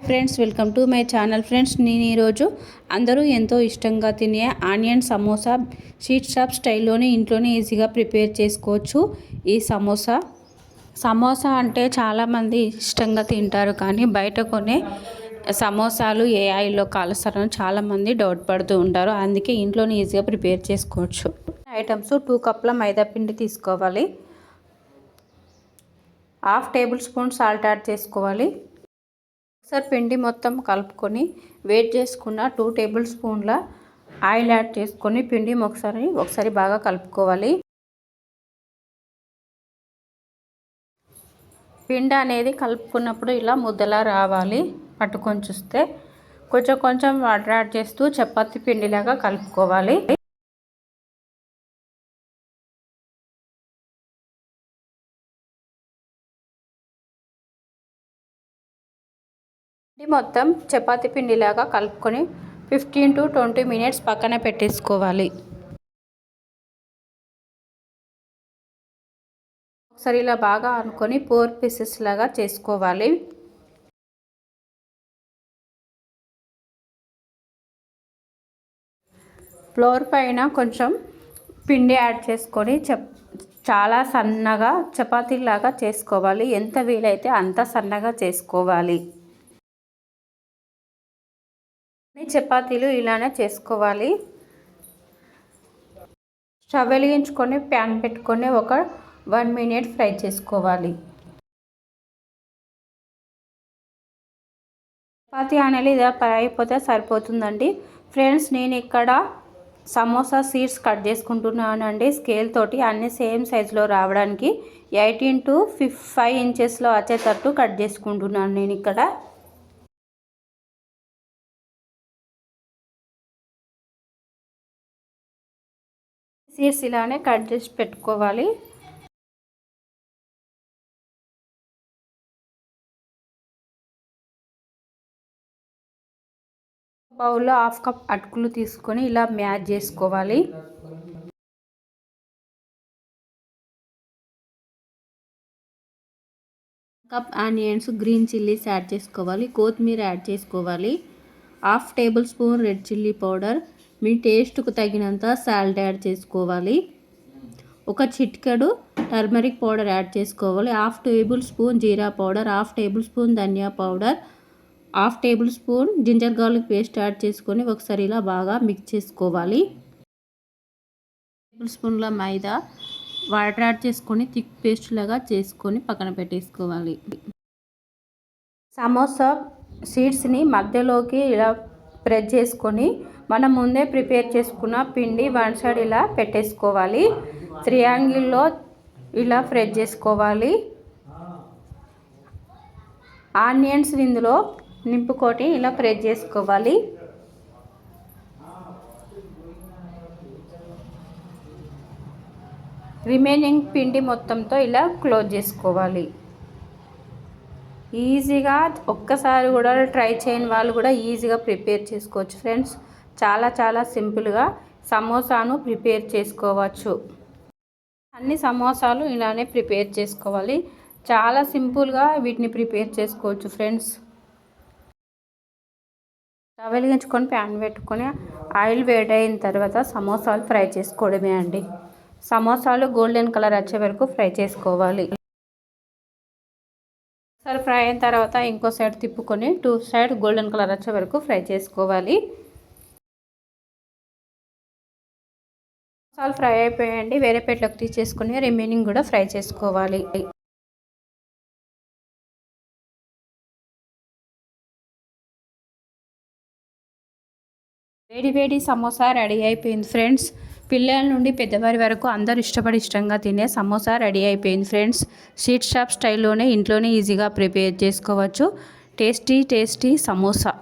Friends, welcome to my channel. Friends, నేను ఈరోజు అందరూ ఎంతో ఇష్టంగా తినే ఆనియన్ సమోసా స్వీట్ షాప్ స్టైల్లోనే ఇంట్లోనే ఈజీగా ప్రిపేర్ చేసుకోవచ్చు. ఈ సమోసా అంటే చాలామంది ఇష్టంగా తింటారు, కానీ బయట కొనే సమోసాలు ఏ ఆయిల్లో కాలుస్తారని చాలామంది డౌట్ పడుతూ ఉంటారు. అందుకే ఇంట్లోనే ఈజీగా ప్రిపేర్ చేసుకోవచ్చు. ఐటమ్స్: 2 కప్పుల మైదా పిండి తీసుకోవాలి, 1/2 టేబుల్ స్పూన్ సాల్ట్ యాడ్ చేసుకోవాలి. ఒకసారి పిండి మొత్తం కలుపుకొని వేడి చేసుకున్న 2 టేబుల్ స్పూన్ల ఆయిల్ యాడ్ చేసుకొని పిండి ఒకసారి బాగా కలుపుకోవాలి. పిండి అనేది కలుపుకున్నప్పుడు ఇలా ముద్దలా రావాలి. పట్టుకొని చూస్తే కొంచెం వాటర్ యాడ్ చేస్తూ చపాతీ పిండిలాగా కలుపుకోవాలి. మొత్తం చపాతీ పిండిలాగా కలుపుకొని 15 to 20 మినిట్స్ పక్కన పెట్టేసుకోవాలి. ఒకసారి ఇలా బాగా అనుకొని 4 పీసెస్ లాగా చేసుకోవాలి. ఫ్లోర్ పైన కొంచెం పిండి యాడ్ చేసుకొని చాలా సన్నగా చపాతీలాగా చేసుకోవాలి. ఎంత వీలైతే అంత సన్నగా చేసుకోవాలి. చపాతీలు ఇలానే చేసుకోవాలి. స్టవ్ వెలిగించుకొని ప్యాన్ పెట్టుకొని ఒక 1 మినిట్ ఫ్రై చేసుకోవాలి. చపాతీ అనేది ఇలా ఫ్రై అయిపోతే సరిపోతుందండి. ఫ్రెండ్స్, నేను ఇక్కడ సమోసా సీడ్స్ కట్ చేసుకుంటున్నానండి. స్కేల్ తోటి అన్ని సేమ్ సైజులో రావడానికి 18 to 5 ఇంచెస్లో వచ్చేటట్టు కట్ చేసుకుంటున్నాను నేను ఇక్కడ. సీడ్స్ ఇలానే కట్ చేసి పెట్టుకోవాలి. బౌల్లో 1/2 కప్ అటుకులు తీసుకొని ఇలా మ్యాష్ చేసుకోవాలి. Cup onions, green chillies add చేసుకోవాలి. కొత్తిమీర యాడ్ చేసుకోవాలి. 1/2 tablespoon red chilli powder, మీ టేస్ట్కు తగినంత సాల్ట్ యాడ్ చేసుకోవాలి. ఒక చిటికెడు టర్మరిక్ పౌడర్ యాడ్ చేసుకోవాలి. 1/2 టేబుల్ స్పూన్ జీరా పౌడర్, 1/2 టేబుల్ స్పూన్ ధనియా powder, 1/2 tablespoon ginger garlic paste add చేసుకొని ఒకసారి ఇలా బాగా మిక్స్ చేసుకోవాలి. 1 టేబుల్ స్పూన్ల మైదా, వాటర్ యాడ్ చేసుకొని థిక్ పేస్ట్ లాగా చేసుకొని పక్కన పెట్టేసుకోవాలి. సమోసా సీడ్స్ని మధ్యలోకి ఇలా ప్రెస్ చేసుకొని మనం ముందే ప్రిపేర్ చేసుకున్న పిండి 1 సైడ్ ఇలా పెట్టేసుకోవాలి. ట్రయాంగిల్లో ఇలా ప్రెస్ చేసుకోవాలి. ఆనియన్స్ ఇందులో నింపుకొని ఇలా ప్రెస్ చేసుకోవాలి. రిమైనింగ్ పిండి మొత్తంతో ఇలా క్లోజ్ చేసుకోవాలి. ఈజీగా ఒక్కసారి కూడా ట్రై చేయని వాళ్ళు కూడా ఈజీగా ప్రిపేర్ చేసుకోవచ్చు. ఫ్రెండ్స్, చాలా సింపుల్గా సమోసాను ప్రిపేర్ చేసుకోవచ్చు. అన్ని సమోసాలు ఇలానే ప్రిపేర్ చేసుకోవాలి. చాలా సింపుల్గా వీటిని ప్రిపేర్ చేసుకోవచ్చు. ఫ్రెండ్స్, స్టవ్ వెలిగించుకొని ప్యాన్ పెట్టుకొని ఆయిల్ వేడైన తర్వాత సమోసాలు ఫ్రై చేసుకోవడమే అండి. సమోసాలు గోల్డెన్ కలర్ వచ్చే వరకు ఫ్రై చేసుకోవాలి. ఒకసారి ఫ్రై అయిన తర్వాత ఇంకో సైడ్ తిప్పుకొని 2 సైడ్ గోల్డెన్ కలర్ వచ్చే వరకు ఫ్రై చేసుకోవాలి. మసాలా ఫ్రై అయిపోయాయండి. వేరే ప్లేట్లోకి తీసేసుకొని రిమైనింగ్ కూడా ఫ్రై చేసుకోవాలి. వేడి సమోసా రెడీ అయిపోయింది. ఫ్రెండ్స్, పిల్లల నుండి పెద్దవారి వరకు అందరూ ఇష్టంగా తినే సమోసా రెడీ అయిపోయింది. ఫ్రెండ్స్, స్వీట్ షాప్ స్టైల్లోనే ఇంట్లోనే ఈజీగా ప్రిపేర్ చేసుకోవచ్చు. టేస్టీ సమోసా.